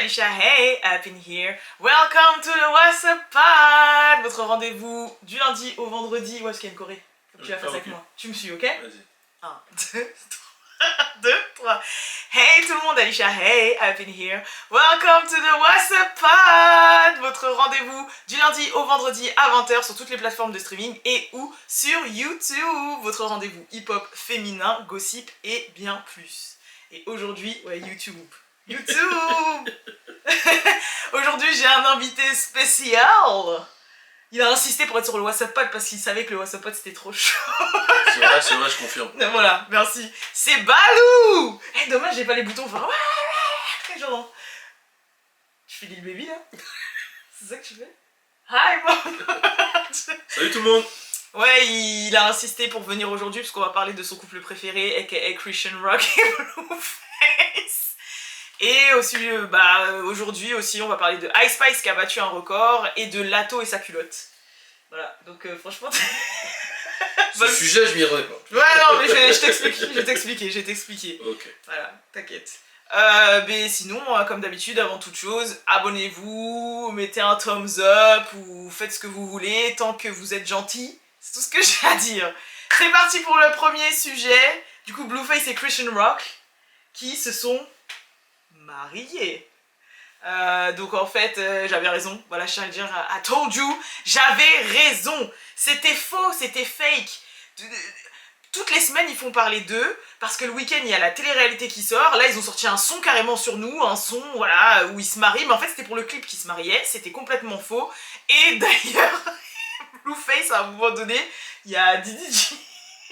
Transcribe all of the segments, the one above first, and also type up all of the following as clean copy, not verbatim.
Alicia, hey, up in here. Welcome to the WhatsApp Pod, votre rendez-vous du lundi au vendredi. Où est-ce qu'il y a une Corée? Tu vas faire ça avec moi. Tu me suis, ok? Vas-y. 1, 2, 2, 3. Hey tout le monde, Alicia, hey, up in here. Welcome to the WhatsApp Pod, votre rendez-vous du lundi au vendredi à 20h sur toutes les plateformes de streaming et ou sur YouTube. Votre rendez-vous hip-hop féminin, gossip et bien plus. Et aujourd'hui, ouais, YouTube. Aujourd'hui, j'ai un invité spécial. Il a insisté pour être sur le WhatsApp Pod parce qu'il savait que le WhatsApp Pod c'était trop chaud. C'est vrai, je confirme. Voilà, merci. C'est Balou. Eh, dommage, j'ai pas les boutons. Enfin, ouais, genre. Tu fais Lil Baby là? C'est ça que tu fais? Hi, mom. Salut tout le monde. Ouais, il a insisté pour venir aujourd'hui parce qu'on va parler de son couple préféré, aka Christian Rock et Blueface. Et aussi, aujourd'hui aussi, on va parler de Ice Spice qui a battu un record et de Lato et sa culotte. Voilà, donc franchement... Ce sujet, je m'y remets pas. Ouais, non, mais je vais t'expliquer. Ok. Voilà, t'inquiète. Mais sinon, comme d'habitude, avant toute chose, abonnez-vous, mettez un thumbs up ou faites ce que vous voulez tant que vous êtes gentil. C'est tout ce que j'ai à dire. C'est parti pour le premier sujet. Du coup, Blueface et Christian Rock qui se sont mariés. Donc en fait, j'avais raison. Voilà, je tiens à le dire, I told you, j'avais raison. C'était faux, c'était fake. Toutes les semaines, ils font parler d'eux, parce que le week-end, il y a la télé-réalité qui sort. Là, ils ont sorti un son carrément sur nous, un son, voilà, où ils se marient. Mais en fait, c'était pour le clip qu'ils se mariaient, c'était complètement faux. Et d'ailleurs, Blueface, à un moment donné, il y a Didi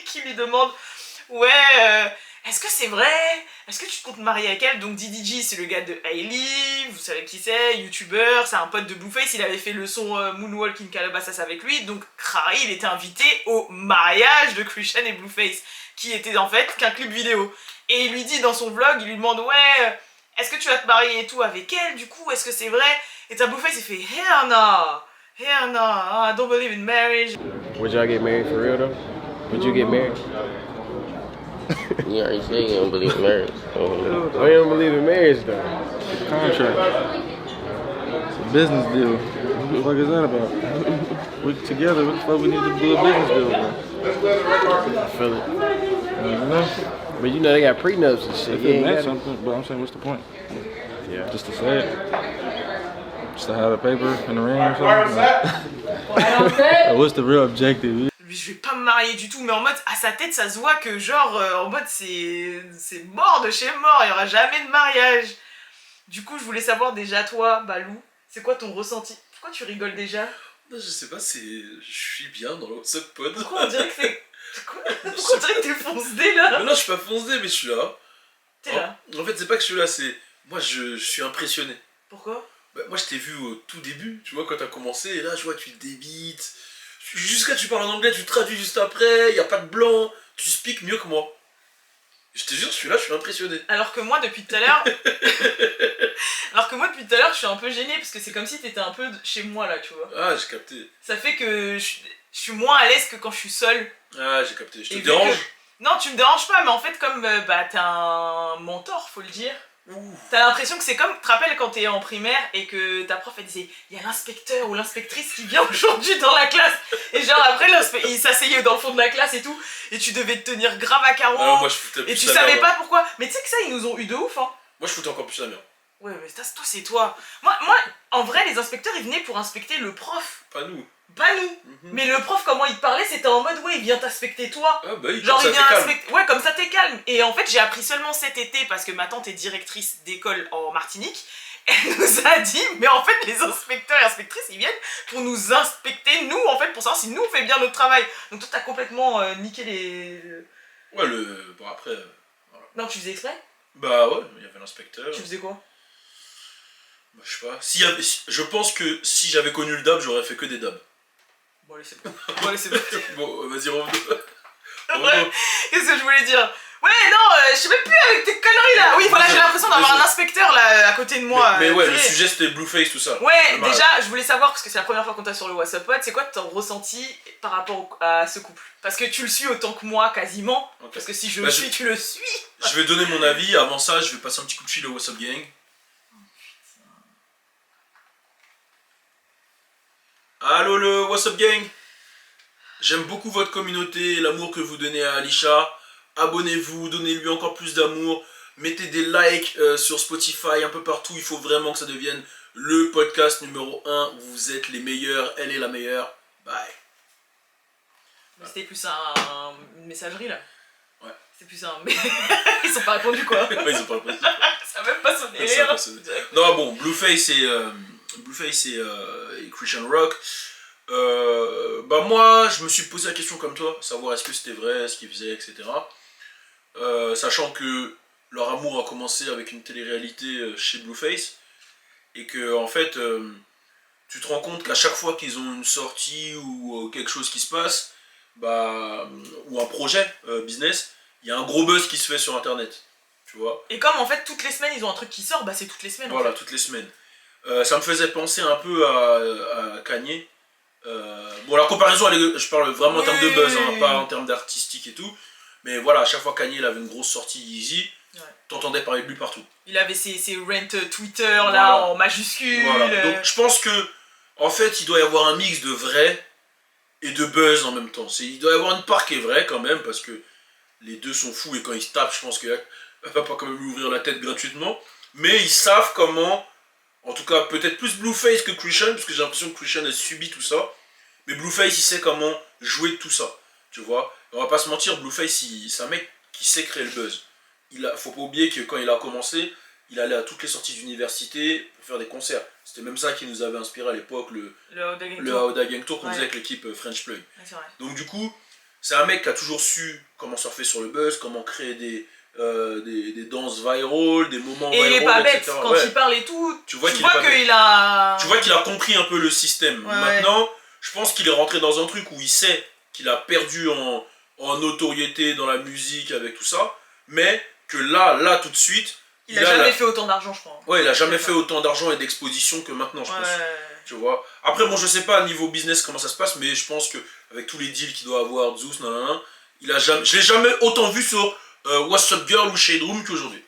qui lui demande « Ouais, est-ce que c'est vrai? Est-ce que tu te comptes marier avec elle ?» Donc Didi, c'est le gars de Hailey, vous savez qui c'est, youtubeur, c'est un pote de Blueface, il avait fait le son Moonwalk in Calabasas avec lui, donc Krari, il était invité au mariage de Christian et Blueface, qui était en fait qu'un clip vidéo. Et il lui dit dans son vlog, il lui demande « Ouais, est-ce que tu vas te marier et tout avec elle du coup? Est-ce que c'est vrai ?» Et t'as Blueface, il fait « Hell no! Hell no, I don't believe in marriage. » Would y'all get married for real though? Would you get married? You already said you don't believe in marriage. Oh, you don't believe in marriage though? It's a contract. It's a business deal. What the fuck is that about? We're together. What the fuck we need to do a business deal with? I feel it. You know? But you know they got prenups and shit. If You it ain't meant got it. something, but I'm saying, what's the point? Yeah. Just to say it? Just to have the paper and the ring or something? Like, what's the real objective? Je vais pas me marier du tout, mais en mode, à sa tête, ça se voit que genre, en mode, c'est mort de chez mort, il y aura jamais de mariage. Du coup, je voulais savoir déjà, toi, Balou, c'est quoi ton ressenti? Pourquoi tu rigoles déjà? Je sais pas, je suis bien dans le WhatsApp Pod. Pourquoi on dirait que c'est... Pourquoi on dirait que t'es foncé là? Mais non, je suis pas foncé, mais je suis là. T'es là. En fait, c'est pas que je suis là, c'est... Moi, je suis impressionné. Pourquoi? Bah, moi, je t'ai vu au tout début, tu vois, quand t'as commencé, et là, je vois, tu débites. Jusqu'à tu parles en anglais, tu traduis juste après, y a pas de blanc, tu speaks mieux que moi. Je te jure, je suis là, je suis impressionné. Alors que moi, depuis tout à l'heure... je suis un peu gênée, parce que c'est comme si t'étais un peu chez moi, là, tu vois. Ah, j'ai capté. Ça fait que je suis moins à l'aise que quand je suis seule. Ah, j'ai capté. Je te Et vu dérange? que- Non, tu me déranges pas, mais en fait, comme t'es un mentor, faut le dire. Ouh. T'as l'impression que c'est comme, tu te rappelles quand t'es en primaire et que ta prof elle disait il y a l'inspecteur ou l'inspectrice qui vient aujourd'hui dans la classe et genre après il s'asseyait dans le fond de la classe et tout et tu devais te tenir grave à carreau Alors, moi, je foutais et plus tu la savais merde. pas pourquoi, mais tu sais que ça ils nous ont eu de ouf hein. Moi, je foutais encore plus la merde. Ouais mais ça toi c'est toi. Moi en vrai les inspecteurs ils venaient pour inspecter le prof, Pas nous. pas nous. Mais le prof comment il te parlait c'était en mode ouais il vient t'inspecter toi. Ah, bah oui, Genre comme il ça, vient t'es calme. inspecter. Ouais, comme ça t'es calme. Et en fait, j'ai appris seulement cet été parce que ma tante est directrice d'école en Martinique. Elle nous a dit, mais en fait, les inspecteurs et inspectrices, ils viennent pour nous inspecter, nous, en fait, pour savoir si nous, on fait bien notre travail. Donc toi, t'as complètement niqué les... Ouais, bon, après... voilà. Non, tu faisais exprès? Bah ouais, il y avait l'inspecteur. Tu faisais quoi? Bah, je sais pas. Je pense que si j'avais connu le dab, j'aurais fait que des dabs. Bon, allez, c'est bon. Bon, allez, c'est bon. Bon, vas-y, revenons. Ouais, qu'est-ce que je voulais dire? Ouais, non, je sais même plus avec tes conneries là. Oui, voilà, j'ai l'impression d'avoir un inspecteur là à côté de moi. Mais ouais, le purée. sujet c'était Blueface, tout ça. Ouais, Mal. déjà, je voulais savoir, parce que c'est la première fois qu'on t'a sur le WhatsApp Pod, c'est quoi ton ressenti par rapport à ce couple? Parce que tu le suis autant que moi, quasiment. Ok. Parce que si je Bah, le suis, tu le suis. Je vais donner mon avis. Avant ça, je vais passer un petit coup de fil au WhatsApp Gang. Allô le What's Up Gang. J'aime beaucoup votre communauté, l'amour que vous donnez à Alisha. Abonnez-vous, donnez-lui encore plus d'amour. Mettez des likes sur Spotify, un peu partout. Il faut vraiment que ça devienne le podcast numéro 1. Vous êtes les meilleurs, elle est la meilleure. Bye. Mais c'était plus une messagerie là. Ouais. C'est plus un... Ils ont pas répondu quoi. Ouais, ils ont pas répondu. Ça a même pas sonné. Ça a pas sonné. Non bon, Blueface et Christian Rock. Bah moi, je me suis posé la question comme toi, savoir est-ce que c'était vrai, ce qu'ils faisaient, etc. Sachant que leur amour a commencé avec une télé-réalité chez Blueface et que en fait, tu te rends compte qu'à chaque fois qu'ils ont une sortie ou quelque chose qui se passe, bah, ou un projet business, il y a un gros buzz qui se fait sur internet, tu vois. Et comme en fait toutes les semaines ils ont un truc qui sort, bah c'est toutes les semaines. Voilà, en fait. toutes les semaines. Ça me faisait penser un peu à Kanye. Bon, la comparaison, je parle vraiment en termes de buzz, hein, pas en termes d'artistique et tout. Mais voilà, à chaque fois Kanye il avait une grosse sortie Yeezy, t'entendais parler de lui partout. Il avait ses rent Twitter là Voilà. en majuscule. Voilà. Donc je pense que en fait il doit y avoir un mix de vrai et de buzz en même temps. Il doit y avoir une part qui est vraie quand même parce que les deux sont fous et quand ils se tapent, je pense qu'il va pas quand même lui ouvrir la tête gratuitement. Mais ils savent comment, en tout cas peut-être plus Blueface que Christian, parce que j'ai l'impression que Christian a subi tout ça. Mais Blueface il sait comment jouer de tout ça, tu vois. On va pas se mentir, Blueface c'est un mec qui sait créer le buzz. Faut pas oublier que quand il a commencé, il allait à toutes les sorties d'université pour faire des concerts. C'était même ça qui nous avait inspiré à l'époque le Aoda Gang Tour qu'on faisait avec l'équipe French Plug. Ouais, c'est vrai. Donc du coup, c'est un mec qui a toujours su comment surfer sur le buzz, comment créer des danses virales, des moments et virals, il est pas bête, etc. quand il parle et tout, tu vois qu'il a... Tu vois qu'il a compris un peu le système. Ouais. Maintenant, je pense qu'il est rentré dans un truc où il sait qu'il a perdu en notoriété dans la musique avec tout ça, mais que là tout de suite, il a jamais fait autant d'argent, je crois. Ouais, il a jamais fait autant d'argent et d'exposition que maintenant, je pense. Tu vois. Après, bon, je sais pas niveau business comment ça se passe, mais je pense que avec tous les deals qu'il doit avoir, Zeus, je l'ai jamais autant vu sur What's Up Girl ou Shade Room qu'aujourd'hui.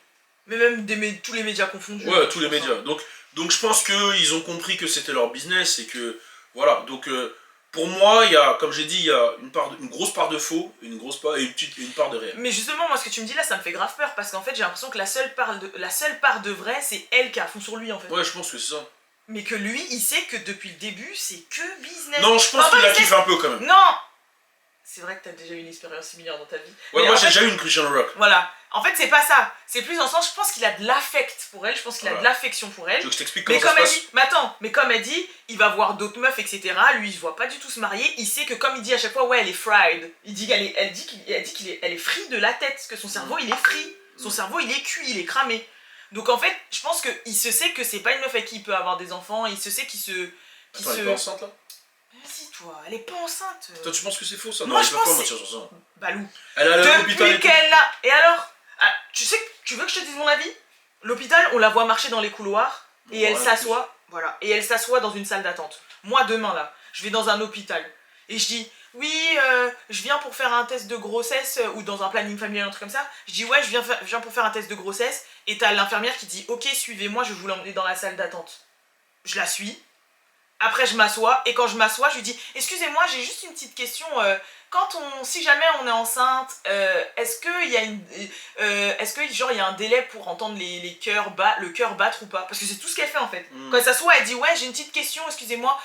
Mais même tous les médias confondus. Ouais, tous les médias. Donc je pense qu'ils ont compris que c'était leur business et que voilà. Donc pour moi, il y a, comme j'ai dit, il y a une grosse part de faux, une part de réel. Mais justement, moi, ce que tu me dis là, ça me fait grave peur parce qu'en fait, j'ai l'impression que la seule part de vrai, c'est elle qui a fond sur lui en fait. Ouais, je pense que c'est ça. Mais que lui, il sait que depuis le début, c'est que business. Non, je pense qu'il la kiffe un peu quand même. Non. C'est vrai que t'as déjà eu une expérience similaire dans ta vie. Ouais, mais moi j'ai déjà eu une Christian Rock. Voilà. En fait, c'est pas ça. C'est plus dans le sens, je pense qu'il a de l'affect pour elle, je pense qu'il a de l'affection pour elle. Tu veux que je t'explique comment ça se passe ? Mais comme elle dit, il va voir d'autres meufs, etc. Lui, il se voit pas du tout se marier. Il sait que comme il dit à chaque fois, ouais, elle est fried. Elle dit qu'elle est free de la tête, parce que son cerveau, il est free. Son cerveau, il est cuit, il est cramé. Donc en fait, je pense qu'il se sait que c'est pas une meuf avec qui il peut avoir des enfants. Il se sait qu'il se... Attends, elle est pas enceinte là ? Vas-y toi, elle est pas enceinte. Toi tu penses que c'est faux ça ? Moi, Non, je il peut pas pense mentir sur ça. Balou. Elle a l'hôpital et Depuis tout. qu'elle a... Et alors tu veux que je te dise mon avis ? L'hôpital, on la voit marcher dans les couloirs et elle s'assoit, voilà, et elle s'assoit dans une salle d'attente. Moi demain là, je vais dans un hôpital et je dis oui, je viens pour faire un test de grossesse ou dans un planning familial, un truc comme ça. Je dis ouais, je viens pour faire un test de grossesse et t'as l'infirmière qui dit ok, suivez-moi, je vais vous l'emmener dans la salle d'attente. Je la suis. Après je m'assois et quand je m'assois, je lui dis excusez-moi, j'ai juste une petite question. Si jamais on est enceinte, est-ce qu'il y a il y a un délai pour entendre le cœur battre ou pas ? Parce que c'est tout ce qu'elle fait en fait. Quand elle s'assoit, elle dit ouais, j'ai une petite question, excusez-moi.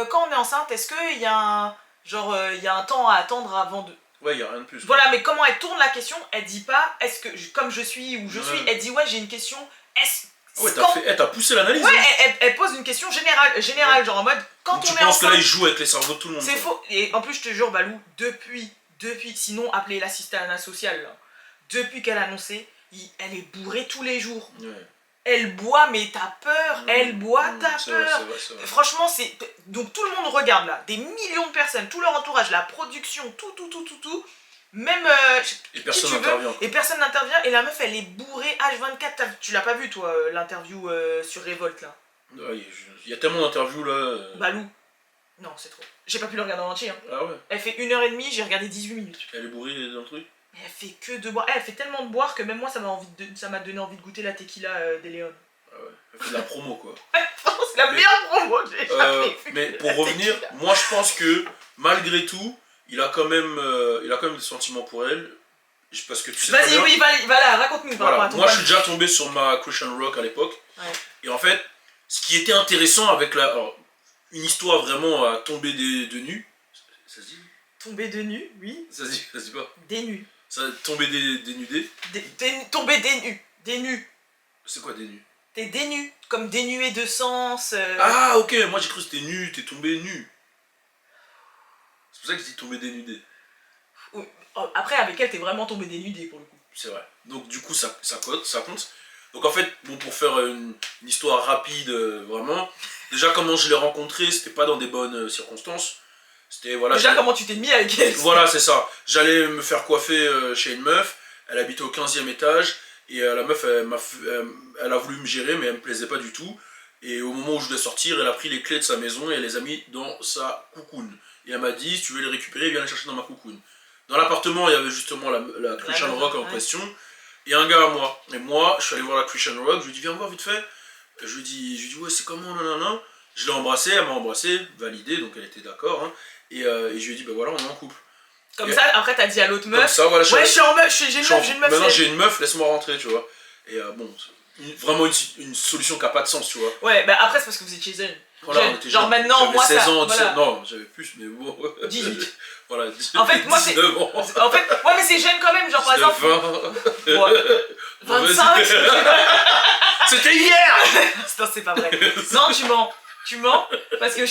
Quand on est enceinte, est-ce qu'il y a un temps à attendre avant de... Ouais, il y a rien de plus. Voilà, mais comment elle tourne la question, elle dit pas est-ce que comme je suis ou je suis, elle dit ouais, j'ai une question. Ouais, t'as poussé l'analyse. Ouais, hein. elle pose une question générale, genre en mode quand donc, on est enceinte. Tu penses que là il joue avec les cerveaux de tout le monde. C'est faux. Et en plus, je te jure, Balou, depuis, sinon appelez l'assistante sociale, là. Depuis qu'elle a annoncé, elle est bourrée tous les jours. Ouais. Elle boit, mais t'as peur. Elle boit, t'as peur. C'est vrai. Franchement, c'est. Donc tout le monde regarde là. Des millions de personnes, tout leur entourage, la production, tout. Même. Et personne n'intervient. Et personne n'intervient. Et la meuf, elle est bourrée H24. Tu l'as pas vu, toi, l'interview sur Révolte, là ? Ouais, il y a tellement d'interviews là. Balou. Non, c'est trop. J'ai pas pu le regarder en entier. Hein. Ah ouais. Elle fait 1h30, j'ai regardé 18 minutes. Elle est bourrée dans le truc. Mais elle fait que de boire. Elle fait tellement de boire que même moi, ça m'a donné envie de goûter la tequila des Léon. Ah ouais. Elle fait de la promo, quoi. C'est la meilleure promo que j'ai jamais vue. Mais pour revenir, moi je pense que malgré tout, il a quand même des sentiments pour elle. Parce que tu sais très Vas-y, bien, oui, voilà, raconte-nous par rapport voilà, à ton moi je point suis déjà tombé sur ma Christian Rock à l'époque. Ouais. Et en fait, ce qui était intéressant avec une histoire vraiment à tomber de nu. Ça se dit? Tomber de nu, oui. Ça se dit pas? Des nus. Ça, tomber dénudé. Tomber des nus. Des nus. C'est quoi des nus? T'es dénu. Comme dénué de sens. Ah ok, moi j'ai cru que c'était nu, t'es tombé nu. C'est pour ça que je dis tomber dénudé. Après, avec elle, t'es vraiment tombé dénudé pour le coup. C'est vrai. Donc du coup ça compte. Donc en fait, bon, pour faire une histoire rapide, vraiment, déjà comment je l'ai rencontrée, c'était pas dans des bonnes circonstances. C'était voilà. Déjà, comment tu t'es mis avec elle? Voilà, c'est ça. J'allais me faire coiffer chez une meuf, elle habitait au 15e étage, et la meuf, elle a voulu me gérer, mais elle me plaisait pas du tout. Et au moment où je devais sortir, elle a pris les clés de sa maison et elle les a mis dans sa coucoune. Et elle m'a dit, si tu veux les récupérer, viens les chercher dans ma coucoune. Dans l'appartement, il y avait justement la Christian Rock en question, et un gars à moi. Et moi, je suis allé voir la Christian Rock, je lui ai dit, viens voir vite fait. Je lui ai dit, ouais, c'est comment, nanana. Je l'ai embrassée, elle m'a embrassé, validé, donc elle était d'accord. Hein. Et je lui ai dit, bah voilà, on est en couple. Comme et ça, après, t'as dit à l'autre meuf. Comme ça, voilà, ouais, je suis en meuf, j'ai une meuf. Maintenant, j'ai une meuf, laisse-moi rentrer, tu vois. Et bon, vraiment une solution qui n'a pas de sens, tu vois. Ouais, bah après, c'est parce que vous étiez jeunes. Voilà, on était genre jeunes. maintenant, j'avais moi, 16 ça. ans, Voilà. non, j'avais plus, mais bon. 18. Voilà, En fait, moi, c'est. 19 ans. En fait, ouais, mais c'est jeune quand même, genre par 19, exemple. 20. Ouais. Bon, 25. C'était hier. Non, c'est pas vrai. Non, tu mens, parce que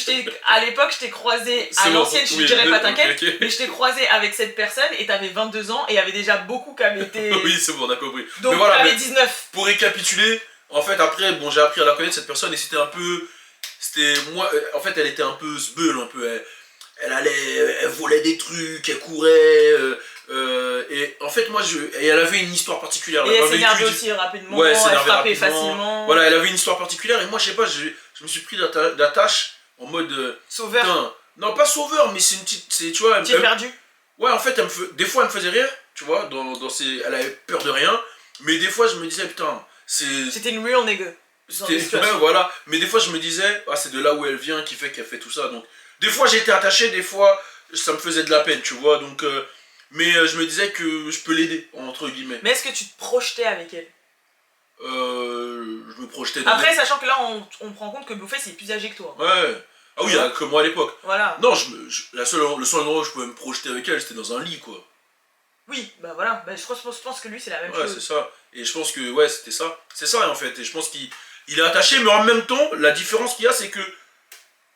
à l'époque, je t'ai croisé à C'est bon, l'ancienne, je oui, dirais pas t'inquiète, ok. mais je t'ai croisé avec cette personne et t'avais 22 ans et il y avait déjà beaucoup qui avaient été. Oui, c'est bon, on a compris. Donc mais voilà, t'avais mais 19. pour récapituler, en fait, après, bon, j'ai appris à la connaître, cette personne, et c'était un peu. C'était. Moi, en fait, elle était un peu sbeul, un peu. Elle volait des trucs, elle courait. Et en fait, moi, et elle avait une histoire particulière. Et elle avait s'énervait vécu aussi rapidement, Ouais, elle s'énervait frappait rapidement. facilement. Voilà, elle avait une histoire particulière, et moi, je sais pas, je me suis pris d'attache en mode. Sauveur. Putain, non, pas sauveur, mais c'est une petite. Tu vois, Petite perdue. Ouais, en fait, des fois, elle me faisait rire, tu vois, elle avait peur de rien, mais des fois, je me disais, putain, C'était une real nigga. ouais, voilà, mais des fois, je me disais, ah, c'est de là où elle vient qui fait qu'elle fait tout ça, donc, des fois, j'étais attaché, des fois, ça me faisait de la peine, tu vois, donc, mais je me disais que je peux l'aider, entre guillemets. Mais est-ce que tu te projetais avec elle? Je me projetais dans Après, sachant que là, on prend compte que Blueface est plus âgé que toi. Ouais. Ah oui, que moi à l'époque. Voilà. Non, le seul endroit où je pouvais me projeter avec elle, c'était dans un lit, quoi. Oui, bah voilà. Bah, je pense que lui, c'est la même Ouais, chose. c'est ça. Et je pense que, ouais, c'était ça. C'est ça, en fait. Et je pense qu'il est attaché, mais en même temps, la différence qu'il y a, c'est que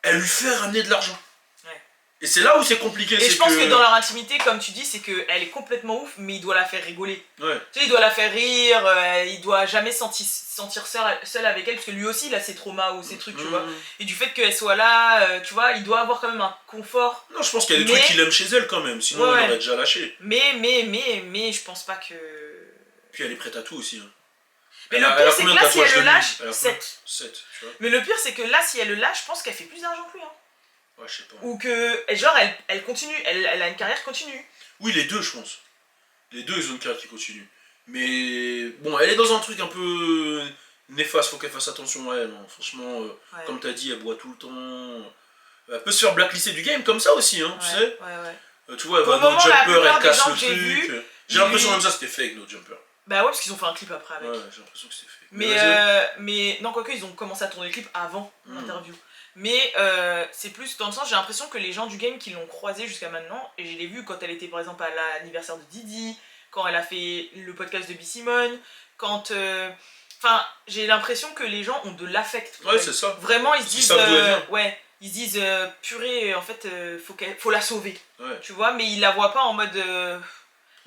elle lui fait ramener de l'argent. Ouais. Et c'est là où c'est compliqué. Et je pense que dans leur intimité, comme tu dis, c'est qu'elle est complètement ouf, mais il doit la faire rigoler. Ouais. Tu sais, il doit la faire rire, il doit jamais sentir seul avec elle, parce que lui aussi, il a ses traumas ou ses trucs, tu vois. Et du fait qu'elle soit là, tu vois, il doit avoir quand même un confort. Non, je pense qu'il y a des trucs qu'il aime chez elle quand même, sinon il aurait déjà lâché. Mais, je pense pas que... Puis elle est prête à tout aussi. Hein. Mais le pire, c'est que là, si elle le lâche, 7. 7, tu vois. Mais le pire, c'est que là, si elle le lâche, je pense qu'elle fait plus d'argent que lui. Hein. Ouais, je sais pas. Ou que, genre, elle continue, elle a une carrière continue. Oui, les deux, je pense. Les deux, ils ont une carrière qui continue. Mais bon, elle est dans un truc un peu néfaste, faut qu'elle fasse attention à elle. Hein. Franchement, comme t'as dit, elle boit tout le temps. Elle peut se faire blacklister du game comme ça aussi, hein, tu sais. Ouais. Tu vois, elle Pour va le dans moment, le la jumper, plupart elle des casse gens le que j'ai truc. vus, J'ai l'impression même ça, c'était fake, notre jumper. Bah ouais, parce qu'ils ont fait un clip après avec. Ouais, j'ai l'impression que c'était fake. Mais non, quoique, ils ont commencé à tourner le clip avant l'interview. Mais c'est plus dans le sens, j'ai l'impression que les gens du game qui l'ont croisée jusqu'à maintenant, et je l'ai vu quand elle était par exemple à l'anniversaire de Didi, quand elle a fait le podcast de B. Simone, quand... Enfin, j'ai l'impression que les gens ont de l'affect. Ouais, c'est ça. Vraiment, ils se disent... savent d'où elle vient. Ouais, ils se disent, purée, en fait, faut la sauver. Ouais. Tu vois, mais ils la voient pas en mode...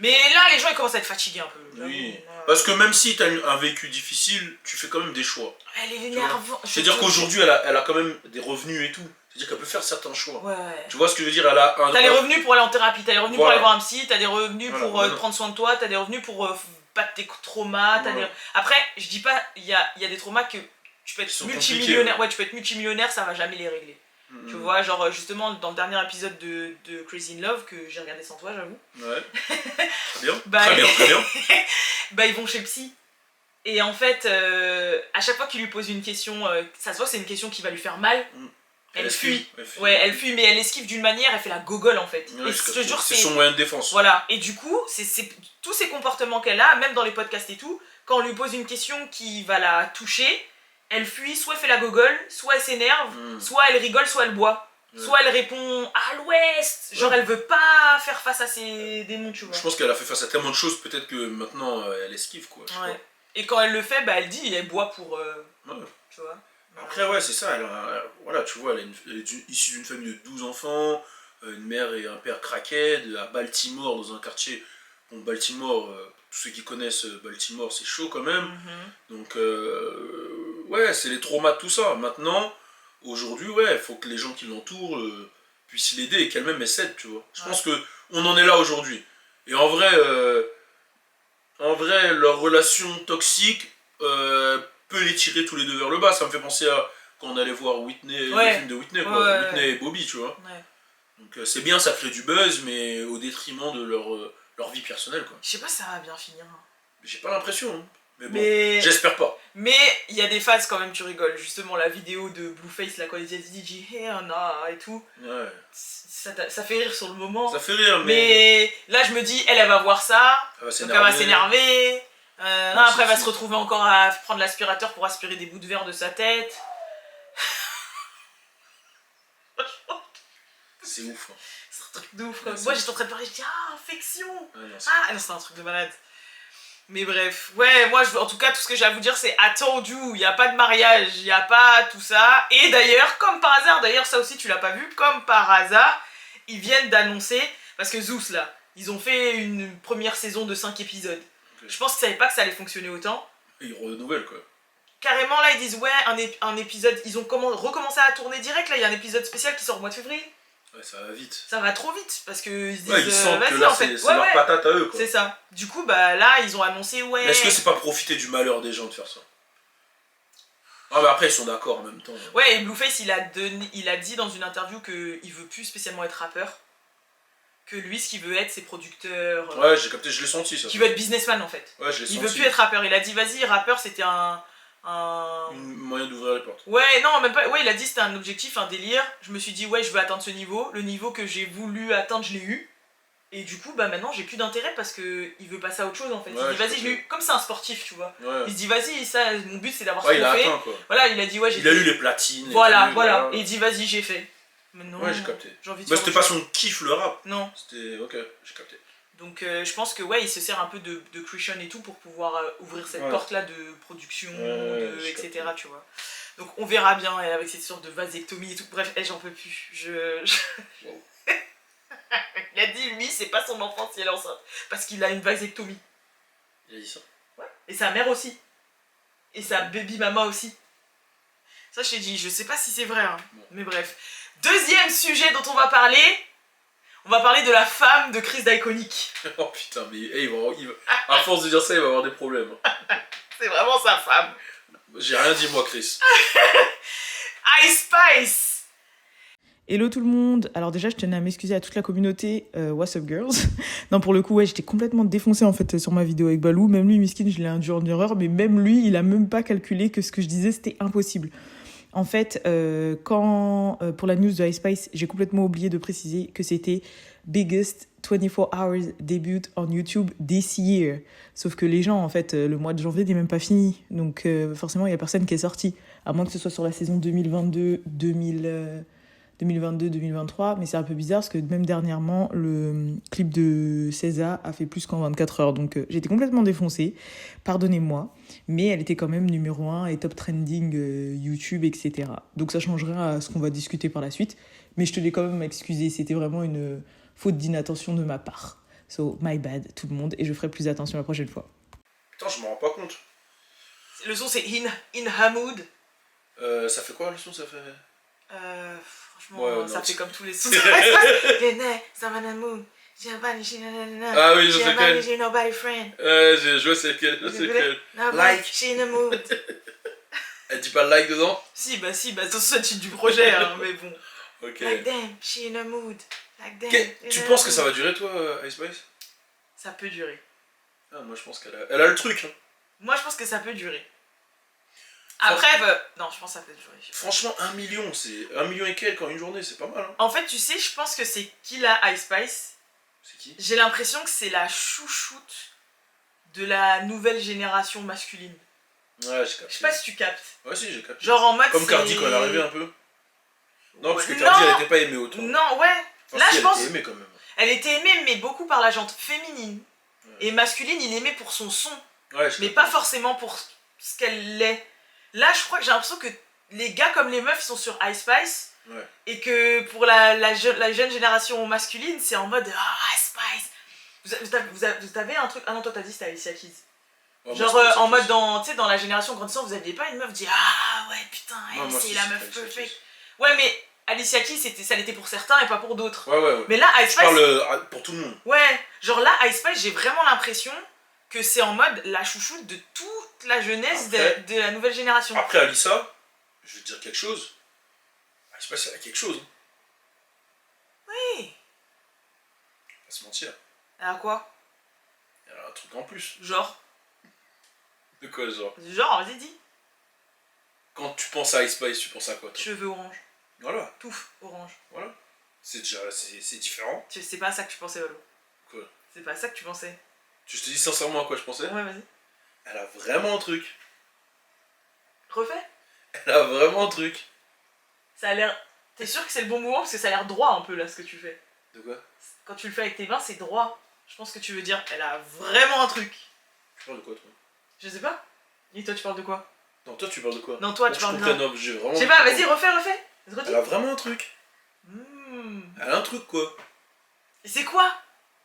Mais là, les gens, ils commencent à être fatigués un peu. Oui. Parce que même si t'as un vécu difficile, tu fais quand même des choix. Elle est énervante. C'est-à-dire qu'aujourd'hui, elle a quand même des revenus et tout. C'est-à-dire qu'elle peut faire certains choix. Ouais. Tu vois ce que je veux dire? Elle a T'as les revenus pour aller en thérapie, t'as les revenus pour Voilà. aller voir un psy, t'as des revenus Voilà, pour voilà. prendre soin de toi, t'as des revenus pour battre tes traumas, t'as Voilà. des... Après, je dis pas, il y a des traumas que tu peux Ils être sont multimillionnaire, compliqués, ouais, tu peux être multimillionnaire, ça va jamais les régler. Tu vois, genre justement dans le dernier épisode de Crazy in Love, que j'ai regardé sans toi, j'avoue. Ouais. Très bien. Bah, Très bien. bah ils vont chez le psy. Et en fait, à chaque fois qu'il lui pose une question, ça se voit que c'est une question qui va lui faire mal. Elle fuit. Ouais, elle fuit, mais elle esquive d'une manière, elle fait la gogole en fait. Ouais, Et je te jure, c'est son moyen de défense. Voilà, et du coup, c'est tous ces comportements qu'elle a, même dans les podcasts et tout, quand on lui pose une question qui va la toucher, elle fuit, soit elle fait la gogole, soit elle s'énerve, soit elle rigole, soit elle boit. Soit elle répond à l'ouest, genre elle veut pas faire face à ses démons, tu vois. Je pense qu'elle a fait face à tellement de choses, peut-être que maintenant elle esquive quoi. Ouais. Et quand elle le fait, bah elle dit, elle boit pour. Ouais. Tu vois. Après, ouais, c'est ça. Voilà, tu vois, elle est issue d'une famille de 12 enfants, une mère et un père crackhead, à Baltimore, dans un quartier. Bon, Baltimore, tous ceux qui connaissent Baltimore, c'est chaud quand même. Donc, ouais, c'est les traumas de tout ça. Maintenant, aujourd'hui, ouais, il faut que les gens qui l'entourent puissent l'aider et qu'elle-même elle s'aide, tu vois. Je pense qu'on en est là aujourd'hui. Et en vrai, leur relation toxique peut les tirer tous les deux vers le bas. Ça me fait penser à quand on allait voir Whitney, le film de Whitney, quoi. Whitney et Bobby, tu vois. Donc c'est bien, ça crée du buzz, mais au détriment de leur vie personnelle, quoi. Je sais pas si ça va bien finir. J'ai pas l'impression, hein. Mais bon, j'espère pas. Mais il y a des phases quand même, tu rigoles. Justement, la vidéo de Blueface, là, quand il dit hey, nah, et tout. Ouais. Ça fait rire sur le moment. Ça fait rire, mais là, je me dis, elle va voir ça. Donc elle va s'énerver. Après, elle va se retrouver encore à prendre l'aspirateur pour aspirer des bouts de verre de sa tête. C'est ouf. Hein. C'est un truc de ouf. Quoi. Moi, j'étais en train de parler, je dis, infection. Non, c'est un truc de malade. Mais bref, ouais, moi, en tout cas, tout ce que j'ai à vous dire, c'est attendu. Il n'y a pas de mariage, il n'y a pas tout ça. Et d'ailleurs, comme par hasard, ça aussi, tu l'as pas vu, comme par hasard, ils viennent d'annoncer, parce que Zeus, là, ils ont fait une première saison de 5 épisodes. Je pense qu'ils savaient pas que ça allait fonctionner autant. Et ils renouvellent, quoi. Carrément, là, ils disent, ouais, un épisode, ils ont recommencé à tourner direct, là, il y a un épisode spécial qui sort au mois de février. Ouais, ça va vite. Ça va trop vite, parce qu'ils se disent, ils sentent que là, en fait, c'est leur patate à eux, quoi. C'est ça. Du coup, bah là, ils ont annoncé, ouais... Mais est-ce que c'est pas profiter du malheur des gens de faire ça? Ah bah après, ils sont d'accord en même temps. Ouais, et Blueface, il a dit dans une interview qu'il veut plus spécialement être rappeur. Que lui, ce qu'il veut être, c'est producteur. Ouais, j'ai capté, je l'ai senti, ça. Qu'il veut être businessman, en fait. Ouais, je l'ai senti. Il veut plus être rappeur. Il a dit, vas-y, rappeur, c'était un moyen d'ouvrir les portes. Ouais, non, même pas. Ouais, il a dit c'était un objectif, un délire. Je me suis dit, ouais, je veux atteindre ce niveau. Le niveau que j'ai voulu atteindre, je l'ai eu. Et du coup, bah maintenant, j'ai plus d'intérêt parce que il veut passer à autre chose en fait. Ouais, il dit, vas-y, je l'ai eu. Comme c'est un sportif, tu vois. Ouais. Il se dit, vas-y, ça, mon but c'est d'avoir ce il qu'on a fait. atteint, quoi. Voilà, il a dit, ouais, j'ai Il a eu les platines. Voilà. Et il dit, vas-y, j'ai fait. Maintenant, ouais, j'ai capté. J'ai envie de bah, c'était pas son kiff le rap. Non. C'était. Ok, j'ai capté. Donc je pense que ouais, il se sert un peu de Christian et tout pour pouvoir ouvrir cette porte-là de production, etc. Tu vois. Donc on verra bien et avec cette sorte de vasectomie et tout. Bref, j'en peux plus. Wow. Il a dit lui, c'est pas son enfant si elle est enceinte. Parce qu'il a une vasectomie. Il a dit ça. Ouais. Et sa mère aussi. Et sa baby mama aussi. Ça je t'ai dit, je sais pas si c'est vrai, hein. Bon. Mais bref. Deuxième sujet dont on va parler. On va parler de la femme de Chris d'Iconic. Oh putain, mais à force de dire ça, il va avoir des problèmes. C'est vraiment sa femme. J'ai rien dit moi, Chris. Ice Spice. Hello tout le monde. Alors déjà, je tenais à m'excuser à toute la communauté What's Up Girls. Non, pour le coup, ouais, j'étais complètement défoncée en fait sur ma vidéo avec Balou. Même lui, miskin, je l'ai induit en erreur. Mais même lui, il a même pas calculé que ce que je disais, c'était impossible. En fait, pour la news de Ice Spice, j'ai complètement oublié de préciser que c'était biggest 24 hours debut on YouTube this year. Sauf que les gens, en fait, le mois de janvier n'est même pas fini. Donc forcément, il n'y a personne qui est sorti. À moins que ce soit sur la saison 2022-2023. Mais c'est un peu bizarre parce que même dernièrement, le clip de César a fait plus qu'en 24 heures. Donc j'étais complètement défoncée. Pardonnez-moi. Mais elle était quand même numéro 1 et top trending YouTube, etc. Donc ça changera à ce qu'on va discuter par la suite. Mais je te l'ai quand même excusé. C'était vraiment une faute d'inattention de ma part. So, my bad, tout le monde. Et je ferai plus attention la prochaine fois. Putain, je m'en rends pas compte. Le son, c'est In Her Mood. Ça fait quoi le son? Ça fait... franchement, ça fait comme tous les sons. Ah oui, je sais quel. Je vois c'est quel. Like. She in the mood. Elle dit pas like dedans? Si, c'est le titre du projet, hein, mais bon. Ok. Like them, she in the mood. Like them. Tu penses que ça va durer toi, Ice Spice? Ça peut durer. Ah, moi je pense qu'elle a le truc. Hein. Moi, je pense que ça peut durer. Après, non, je pense que ça peut durer. Franchement, 1 million, c'est 1 million et quelques en une journée, c'est pas mal. Hein. En fait, tu sais, je pense que c'est qui la Ice Spice. C'est qui? J'ai l'impression que c'est la chouchoute de la nouvelle génération masculine. Ouais, j'ai capté. Je sais pas si tu captes. Ouais, si, j'ai capté. Genre en mode. Comme c'est... Cardi quand elle est arrivée un peu. Non, parce que Ouais, Cardi, non. elle était pas aimée autant. Non, ouais. Enfin, Là, si, je elle pense. était aimée quand même. Elle était aimée, mais beaucoup par la gente féminine. Ouais. Et masculine, il aimait pour son son. Ouais, Mais pas forcément pour ce qu'elle est. Là, je crois que j'ai l'impression que les gars comme les meufs, ils sont sur Ice Spice. Ouais. Et que pour la jeune génération masculine, c'est en mode Ice Spice. Vous avez un truc. Ah non, toi t'as dit c'était Alicia Keys. Ouais, Genre moi, c'est en pas mode dans la génération grandissante, vous aviez pas une meuf dit ah ouais putain, Non, elle moi, c'est si, la c'est meuf Alicia perfect. Keys. Ouais, mais Alicia Keys, ça l'était pour certains et pas pour d'autres. Ouais. Mais là, Ice Je Spice. parle pour tout le monde. Ouais, genre là, Ice Spice, j'ai vraiment l'impression que c'est en mode la chouchoute de toute la jeunesse Après- de la nouvelle génération. Après, Alissa, je vais te dire quelque chose. Je sais pas si elle a quelque chose. Oui. Pas se mentir. Alors quoi? Elle a un truc en plus. Genre, De quoi, genre? vas-y, dis. Quand tu penses à Ice Spice, tu penses à quoi, toi? Cheveux orange. Voilà, Touffe orange. voilà. C'est déjà, c'est différent. C'est pas à ça que tu pensais, Valo. Quoi? C'est pas à ça que tu pensais. Je te dis sincèrement à quoi je pensais. Ouais, vas-y. Elle a vraiment un truc. Refais. Elle a vraiment un truc. Ça a l'air. T'es sûr que c'est le bon mouvement parce que ça a l'air droit un peu là ce que tu fais. De quoi? Quand tu le fais avec tes mains, c'est droit. Je pense que tu veux dire, elle a vraiment un truc. Tu parles de quoi, toi? Je sais pas. Et toi, tu parles de quoi? Non, toi, tu parles de quoi? Non, toi, Pour tu que parles je de. comprenne, non, j'ai vraiment. Je sais pas, vas-y, refais. Redis. Elle a vraiment un truc. Elle a un truc, quoi. Et c'est quoi?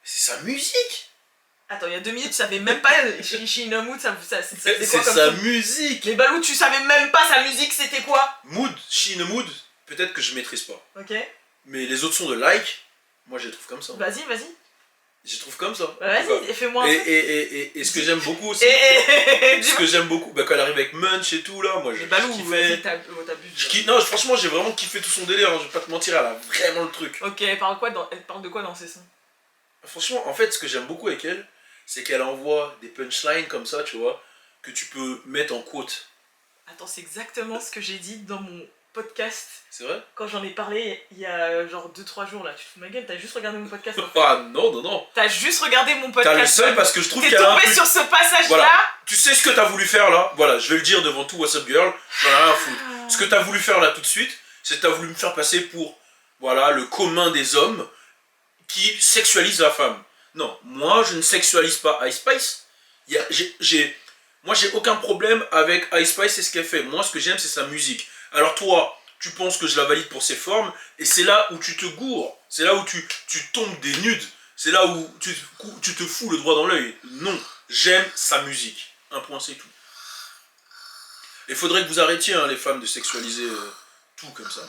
C'est sa musique. Attends, il y a 2 minutes, tu savais même pas Shinomood, ça faisait quoi C'est comme sa son? musique. Mais Balou, tu savais même pas sa musique, c'était quoi? Mood, Shin Mood, peut-être que je maîtrise pas. Ok. Mais les autres sons de Like, moi je les trouve comme ça. Vas-y. Je les trouve comme ça. Bah, vas-y, fais-moi un truc. Et ce que j'aime beaucoup aussi. Et Ce que j'aime beaucoup, bah, quand elle arrive avec Munch et tout là, moi je Mais Balou, kiffais. vas-y, t'abuses. Non, franchement, j'ai vraiment kiffé tout son délire, hein, je vais pas te mentir, elle a vraiment le truc. Ok, elle parle de quoi dans ses sons? Franchement, en fait, ce que j'aime beaucoup avec elle, c'est qu'elle envoie des punchlines comme ça, tu vois, que tu peux mettre en quote. Attends, c'est exactement ce que j'ai dit dans mon podcast C'est vrai? quand j'en ai parlé il y a genre 2-3 jours là. Tu te fous de ma gueule, t'as juste regardé mon podcast. En fait. Ah non. T'as juste regardé mon podcast. T'as le seul parce que je trouve T'es qu'elle a un tombé truc. sur ce passage-là. Voilà. Tu sais ce que t'as voulu faire là? Voilà, je vais le dire devant tout What's Up Girl, j'en ai rien à foutre. Ce que t'as voulu faire là tout de suite, c'est que t'as voulu me faire passer pour, voilà, le commun des hommes qui sexualise la femme. Non, moi je ne sexualise pas Ice Spice. Moi j'ai aucun problème avec Ice Spice et ce qu'elle fait. Moi ce que j'aime c'est sa musique. Alors toi, tu penses que je la valide pour ses formes et c'est là où tu te gourres. C'est là où tu tombes des nudes. C'est là où tu te fous le doigt dans l'œil. Non, j'aime sa musique. Un point c'est tout. Il faudrait que vous arrêtiez hein, les femmes de sexualiser tout comme ça.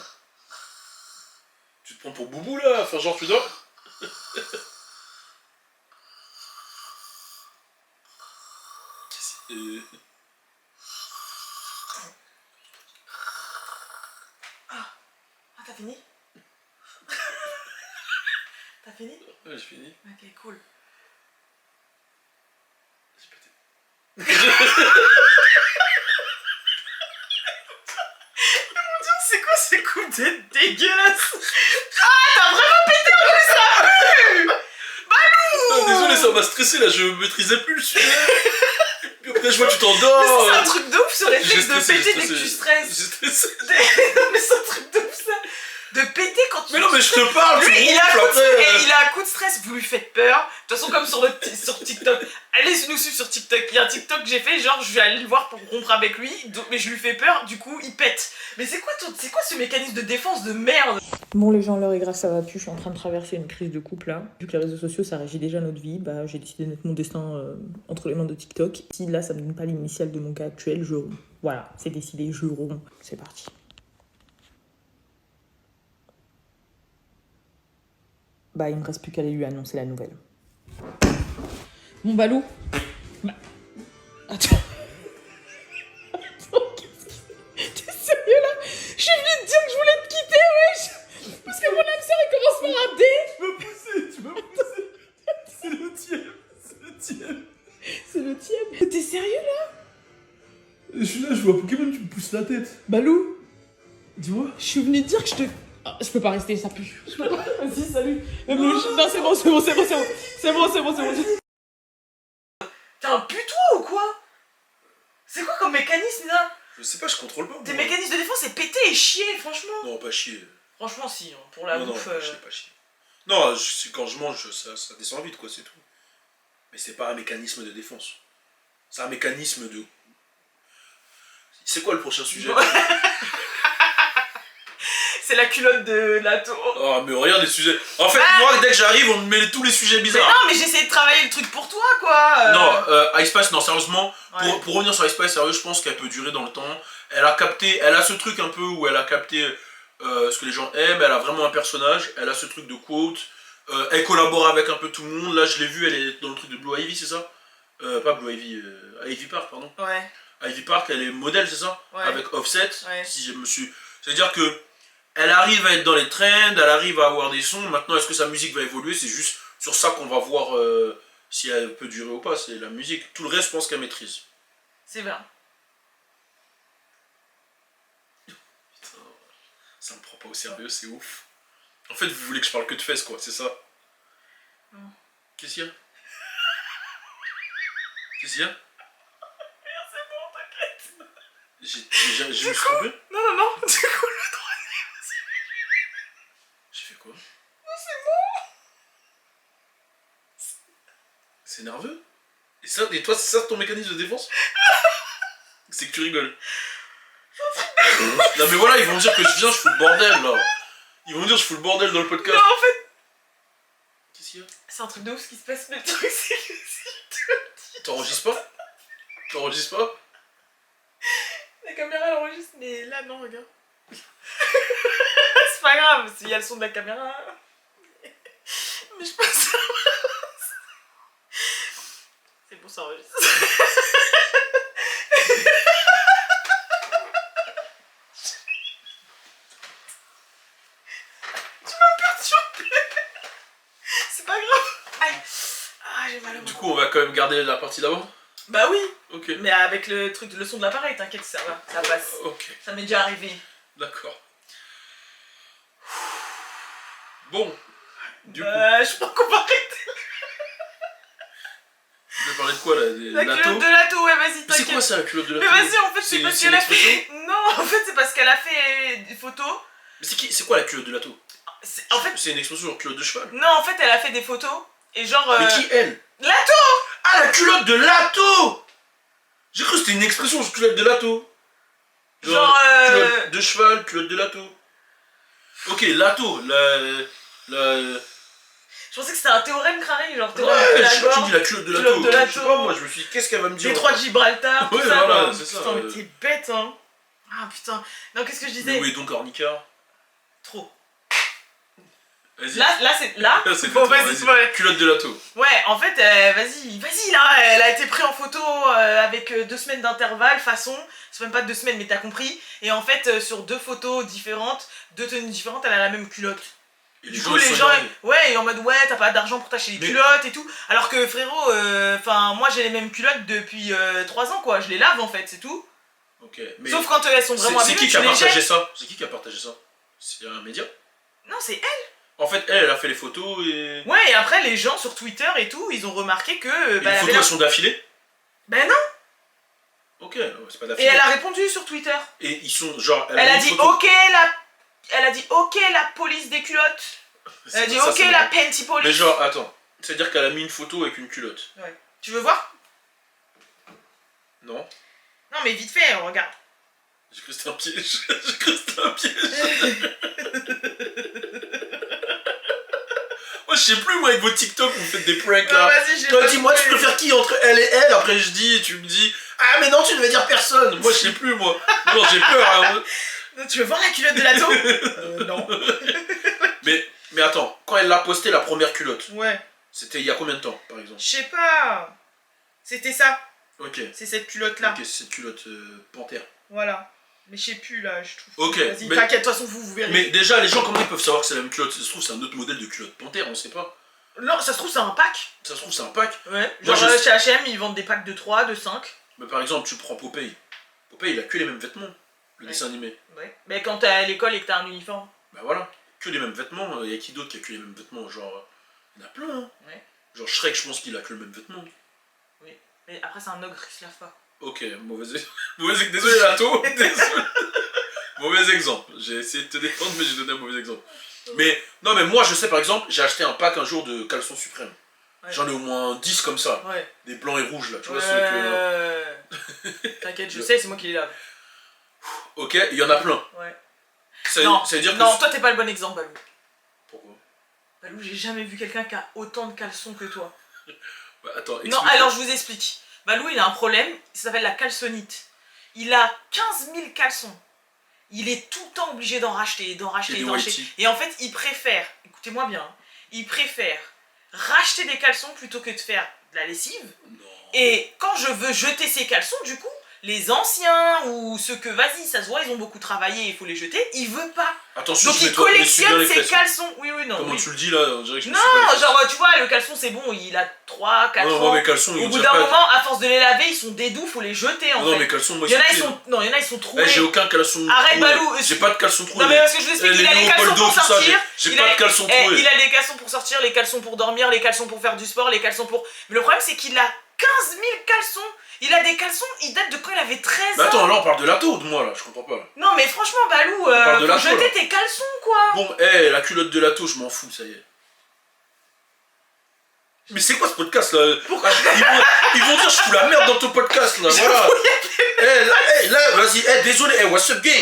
Tu te prends pour boubou là, enfin genre tu dors. Ah, t'as fini? T'as fini? Ouais, j'ai fini. Ok, cool. J'ai pété. Mon dieu, c'est quoi ces coups de dégueulasse? Ah, t'as vraiment pété en plus, ça pue! Ah, désolé, ça m'a stressé là, je maîtrisais plus le sujet. Puis après, je vois que tu Mais t'endors. c'est un truc de ouf ce réflexe J'ai de stressé, péter j'ai dès que stressé. tu stresses. J'ai stressé. Non, mais c'est un truc de ouf ça. De péter quand tu. Mais non, mais je te parle, tu Lui, il a, ronfles après. il a un coup de stress, vous lui faites peur. De toute façon, comme sur TikTok. Allez nous suivre sur TikTok. Il y a un TikTok que j'ai fait, genre je vais aller le voir pour rompre avec lui, mais je lui fais peur, du coup il pète. Mais c'est quoi ce mécanisme de défense de merde? Bon les gens, l'heure est grâce, ça va plus, je suis en train de traverser une crise de couple là. Vu que les réseaux sociaux ça régit déjà notre vie, bah j'ai décidé de mettre mon destin entre les mains de TikTok. Si là ça me donne pas l'initiale de mon cas actuel, je romps. Voilà, c'est décidé, je romps. C'est parti. Bah il me reste plus qu'à aller lui annoncer la nouvelle. Mon Balou. Bah... Attends. T'es sérieux là? Je suis venue te dire que je voulais te quitter, wesh. Parce que mon âme sœur il commence par un D. Tu m'as poussé. C'est le tième. C'est le tiède. T'es sérieux là? suis là, je vois Pokémon, tu me pousses la tête. Balou, Dis-moi. je suis venu te dire que je te... Ah, je peux pas rester, ça pue. Je peux pas. Vas-y, salut. Non, c'est bon, c'est bon, c'est bon, c'est bon. C'est bon, c'est bon, c'est bon. T'es un putois ou quoi? C'est quoi comme mécanisme là? Je sais pas, je contrôle pas. Tes moi. mécanismes de défense, c'est péter et chier, franchement. Non, pas chier. Franchement, si, hein, pour la non, bouffe. pas chier, pas chier. Non, quand je mange, ça descend vite, quoi, c'est tout. Mais c'est pas un mécanisme de défense. C'est un mécanisme de... C'est quoi le prochain sujet? C'est la culotte de Lato. Oh, mais regarde les sujets. En fait, moi, dès que j'arrive, on me met tous les sujets Mais bizarres. non, mais j'essaie de travailler le truc pour toi, quoi. Non, Ice Spice, non, sérieusement, Ouais. pour revenir sur Ice Spice, sérieux, je pense qu'elle peut durer dans le temps. Elle a capté, elle a ce truc un peu où elle a capté ce que les gens aiment, elle a vraiment un personnage, elle a ce truc de quote, elle collabore avec un peu tout le monde. Là, je l'ai vu, elle est dans le truc de Blue Ivy, c'est ça? Pas Blue Ivy, Ivy Park, pardon. Ouais. Ivy Park, elle est modèle, c'est ça? Ouais. Avec Offset, Ouais. si je me suis... C'est-à-dire que elle arrive à être dans les trends, elle arrive à avoir des sons. Maintenant, est-ce que sa musique va évoluer? C'est juste sur ça qu'on va voir si elle peut durer ou pas. C'est la musique. Tout le reste, je pense qu'elle maîtrise. C'est vrai. Putain, ça me prend pas au sérieux, c'est ouf. En fait, vous voulez que je parle que de fesses, quoi, c'est ça? Non. Qu'est-ce qu'il y a? Qu'est-ce qu'il y a? C'est bon, t'inquiète. Je me suis trompé? Non, du coup, le droit. J'ai fait quoi? C'est bon. C'est nerveux? Et toi, c'est ça ton mécanisme de défense? C'est que tu rigoles. Non mais voilà, ils vont me dire que je viens, je fous le bordel là. Ils vont me dire que je fous le bordel dans le podcast. Non, en fait, Qu'est-ce qu'il y a? c'est un truc de ouf ce qui se passe, mais le truc, c'est que si je te le dis, T'enregistres pas? T'enregistres pas? la caméra elle enregistre, mais là, non, regarde. C'est pas grave, s'il y a le son de la caméra. Mais je pense. C'est bon, ça enregistre. Tu m'as perturbé. C'est pas grave. Aïe. Ah, j'ai mal au Du bras. coup, on va quand même garder la partie d'avant? Bah oui, Ok. mais avec le truc, le son de l'appareil, t'inquiète, ça va, ça passe. Ok, Ça m'est déjà arrivé. d'accord. Bon. Du coup, Je crois qu'on va arrêter. tu veux parler de quoi là? Des La Lato? culotte de Lato, ouais, vas-y, C'est t'inquiète. quoi ça, la culotte de Mais Lato? vas-y, en fait, c'est parce c'est qu'elle une a fait. expression? Non, en fait, c'est parce qu'elle a fait des photos. Mais c'est quoi la culotte de Lato? En fait, C'est une expression sur culotte de cheval. non, en fait, elle a fait des photos. Et genre. Mais qui, elle? Lato. Ah, la culotte de Lato! J'ai cru que c'était une expression sur culotte de Lato. Genre, culotte de cheval, culotte de Lato. Ok, Lato, Je pensais que c'était un théorème carré, genre Ouais, théorème de je sais pas, tu Pythagore, dis la culotte de Lato. culotte de Lato. Je sais pas, moi, je me suis dit, qu'est-ce qu'elle va me dire? Détroit de Gibraltar, tout Ouais, ça. voilà, quoi. c'est ça, Putain, mais t'es bête, hein. Ah putain. Non, qu'est-ce que je disais? Mais où est donc Ornica? Trop. Vas-y. Là, c'est. Là Là, c'est Bon, fait, vas-y, ouais. Culotte de Lato. Ouais, en fait, vas-y là, elle a été prise en photo avec 2 semaines d'intervalle, façon, c'est même pas 2 semaines, mais t'as compris. Et en fait, sur 2 photos différentes, 2 tenues différentes, elle a la même culotte. Et Du coup, les gens, ouais, et en mode ouais, t'as pas d'argent pour t'acheter des Mais- culottes et tout. Alors que frérot, enfin, moi j'ai les mêmes culottes depuis 3 ans quoi, je les lave en fait, c'est tout. Ok, mais. Sauf quand elles sont vraiment C'est abîmées, qui qui a tu les partagé jettes. ça? C'est qui a partagé ça? C'est un média? Non, c'est elle. En fait, elle a fait les photos et. Ouais, et après, les gens sur Twitter et tout, ils ont remarqué que. Et Bah, les elle avait photos, l'air- elles sont d'affilée? Ben non. Ok, ouais, c'est pas Et d'affilée. elle a répondu sur Twitter. Et ils sont genre. Elle a mis dit une photo- ok elle a dit ok la police des culottes. Elle a dit Ça, ok c'est la marrant. Penty Mais police. genre, attends. C'est-à-dire qu'elle a mis une photo avec une culotte. Ouais. Tu veux voir? Non? Non mais vite fait, regarde. J'ai cru que c'était un piège. J'ai cru que c'était un piège. Moi, je sais plus, moi, avec vos TikTok, vous faites des pranks Non, là. vas-y, j'ai Toi, pas dis-moi, tu trouvé. préfères qui entre elle et elle? Après, je dis, et tu me dis, ah, mais non, tu ne veux dire personne. Moi, je sais plus, moi. Non, j'ai peur. Hein. Tu veux voir la culotte de Lato? Non. Mais attends, quand elle l'a posté, la première culotte, Ouais. c'était il y a combien de temps, par exemple? Je sais pas. C'était ça. Ok. C'est cette culotte là. Ok, c'est cette culotte panthère. Voilà. Mais je sais plus là, je trouve. Ok, Vas-y, mais- t'inquiète, de toute façon vous verrez. Mais déjà, les gens, comment ils peuvent savoir que c'est la même culotte? Ça se trouve, c'est un autre modèle de culotte panthère, on sait pas. Non, ça se trouve c'est un pack. Ça se trouve, c'est un pack. Ouais. Moi, Genre je- chez H&M, ils vendent des packs de 3, de 5. Mais par exemple, tu prends Popeye. Popeye, il a que les mêmes vêtements, le Ouais. dessin animé. Ouais. Mais quand t'es à l'école et que t'as un uniforme. Bah voilà, que les mêmes vêtements. Il y a qui d'autre qui a que les mêmes vêtements? Genre, il y en a plein. Hein. Ouais. Genre Shrek, je pense qu'il a que le même vêtement. Mais après, c'est un ogre, il se lave pas. Ok, désolé Lato, désolé. Mauvais exemple. J'ai essayé de te défendre, mais j'ai donné un mauvais exemple. Mais non, mais moi je sais par exemple, j'ai acheté un pack un jour de caleçons suprêmes. Ouais. J'en ai au moins 10 comme ça. Ouais. Des blancs et rouges là, tu vois ceux que. T'inquiète, je sais, c'est moi qui les lave. Ok, il y en a plein. Ouais. Ça Non, veut dire que. non, toi t'es pas le bon exemple, Balou. Pourquoi? Balou, j'ai jamais vu quelqu'un qui a autant de caleçons que toi. Bah, attends, Non, explique-moi. alors je vous explique. Balou, il a un problème, ça s'appelle la caleçonnite. Il a 15 000 caleçons. Il est tout le temps obligé d'en racheter, d'en racheter, Et des d'en racheter. whitey. Et en fait, il préfère, écoutez-moi bien, hein, il préfère racheter des caleçons plutôt que de faire de la lessive. Non. Et quand je veux jeter ces caleçons, du coup, les anciens ou ceux que, vas-y, ça se voit, ils ont beaucoup travaillé, il faut les jeter, il veut pas. Attention, Donc je il mets toi, mets-tu bien collectionne les ses fesses. caleçons. Oui, oui, non. Comment oui. tu le dis là, on dirait que je me Non, suis pas les fesses. genre, tu vois, le caleçon, c'est bon, il a 3, 4 Non, ans. moi mes caleçons, ils Au ont bout déjà d'un pas. moment, à force de les laver, ils sont dédoux, faut les jeter en Non, fait. mes caleçons, moi Il y en a, ils clean. sont... Non, il y en a, ils sont troués. Eh, j'ai aucun caleçon Arrête, troué. Balou, J'ai pas de caleçon troué. Non, mais parce que je vous explique, Les il a les caleçons Léopoldo, pour tout ça, sortir. j'ai il pas a- de caleçon Eh, troué. il a les caleçons pour sortir, les caleçons pour dormir, les caleçons pour faire du sport, les caleçons pour... Mais le problème, c'est qu'il a 15 000 caleçons. Il a des caleçons, ils datent de quand il avait 13 ans. Mais attends, là on parle de la taude, moi là, je comprends pas. Non, mais franchement, Balou, parle de faut la jeter tôle. tes caleçons, quoi. Bon, la culotte de la taude, je m'en fous, ça y est. Mais c'est quoi ce podcast là? Pourquoi Ils vont dire je fous la merde dans ton podcast là, voilà. Là, vas-y, désolé, what's up gang?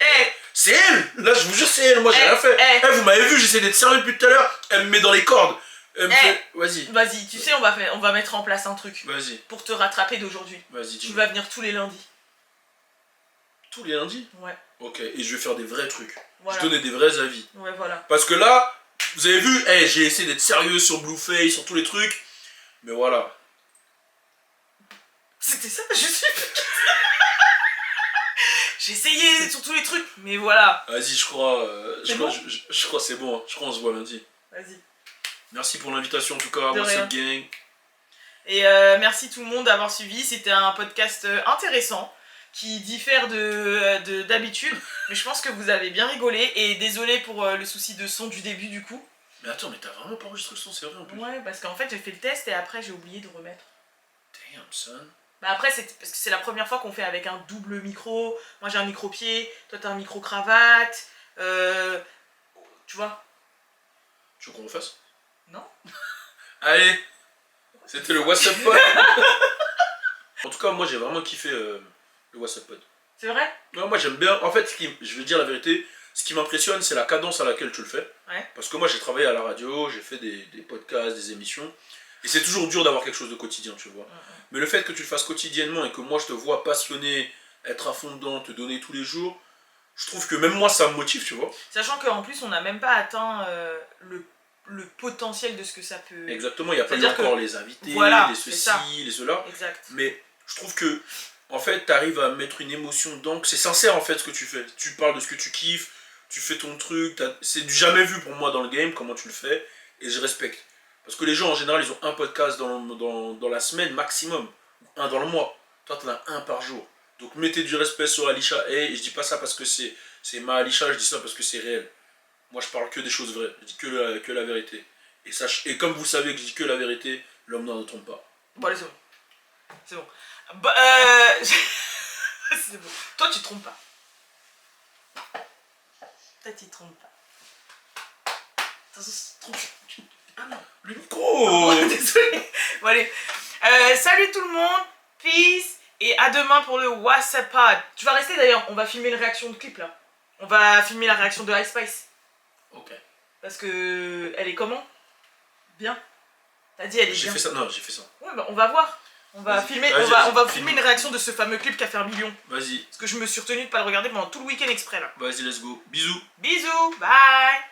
Eh, C'est elle! Là, je vous jure, c'est elle, moi j'ai Eh, rien fait. eh. Vous m'avez vu, j'essaie d'être sérieux depuis tout à l'heure. Elle me met dans les cordes. Elle me Eh. fait. Vas-y, vas-y, tu sais, on va mettre en place un truc vas-y, pour te rattraper d'aujourd'hui. vas-y, Tu dis-moi. vas venir tous les lundis. Tous les lundis? Ouais, Ok, et je vais faire des vrais trucs. voilà. Je vais donner des vrais avis. Ouais, voilà. Parce que là, vous avez vu, j'ai essayé d'être sérieux sur Blueface, sur tous les trucs. Mais voilà. C'était ça, je suis... J'ai essayé sur tous les trucs, mais voilà. Vas-y, je crois. C'est bon Je crois que c'est bon. Hein. Je crois qu'on se voit lundi. Vas-y. Merci pour l'invitation en tout cas. De What's rien. up gang? Et merci tout le monde d'avoir suivi. C'était un podcast intéressant qui diffère d'habitude. Mais je pense que vous avez bien rigolé. Et désolé pour le souci de son du début du coup. Mais attends, mais t'as vraiment pas enregistré le son, c'est vrai en plus. Ouais, parce qu'en fait j'ai fait le test et après j'ai oublié de remettre. Damn son. Bah après c'est parce que c'est la première fois qu'on fait avec un double micro. Moi j'ai un micro-pied, toi t'as un micro-cravate. Tu vois? Tu veux qu'on refasse? Non? Allez, c'était le WhatsApp Pod. En tout cas, moi j'ai vraiment kiffé le WhatsApp Pod. C'est vrai? Non, moi j'aime bien. En fait, je vais dire la vérité, ce qui m'impressionne, c'est la cadence à laquelle tu le fais. Ouais. Parce que moi j'ai travaillé à la radio, j'ai fait des podcasts, des émissions. Et c'est toujours dur d'avoir quelque chose de quotidien, tu vois. Mais le fait que tu le fasses quotidiennement et que moi je te vois passionné, être à fond dedans, te donner tous les jours, je trouve que même moi ça me motive, tu vois. Sachant qu'en plus on n'a même pas atteint le potentiel de ce que ça peut... Exactement, il n'y a pas eu C'est-à-dire encore que- les invités, voilà, les c'est ceci, ça. les cela. Exact. Mais je trouve que, en fait, tu arrives à mettre une émotion dedans, que c'est sincère en fait ce que tu fais. Tu parles de ce que tu kiffes, tu fais ton truc, c'est du jamais vu pour moi dans le game, comment tu le fais, et je respecte. Parce que les gens en général, ils ont un podcast dans la semaine maximum, ou un dans le mois. Toi, tu en as un par jour. Donc mettez du respect sur Alisha, et je dis pas ça parce que c'est ma Alisha, je dis ça parce que c'est réel. Moi, je parle que des choses vraies, je dis que la vérité. Et comme vous savez que je dis que la vérité, l'homme n'en trompe pas. Bon allez c'est bon. C'est bon. Bah c'est bon. Toi tu te trompes pas. Toi tu te trompes pas. Attention, tu te trompes. Ah non. Le micro. Oh, désolé. Bon allez. Salut tout le monde. Peace. Et à demain pour le WhatsApp Pod. Tu vas rester d'ailleurs, on va filmer une réaction de clip là. On va filmer la réaction de Ice Spice. Ok. Parce que elle est comment? Bien. T'as dit elle est J'ai bien. fait ça, non, j'ai fait ça. Ouais bah on va voir. On va Vas-y. filmer, Vas-y, on va vas-y, filmer filme. une réaction de ce fameux clip qui a fait 1 million. Vas-y, Parce que je me suis retenu de pas le regarder pendant tout le week-end exprès là. vas-y, let's go. Bisous. Bisous, bye.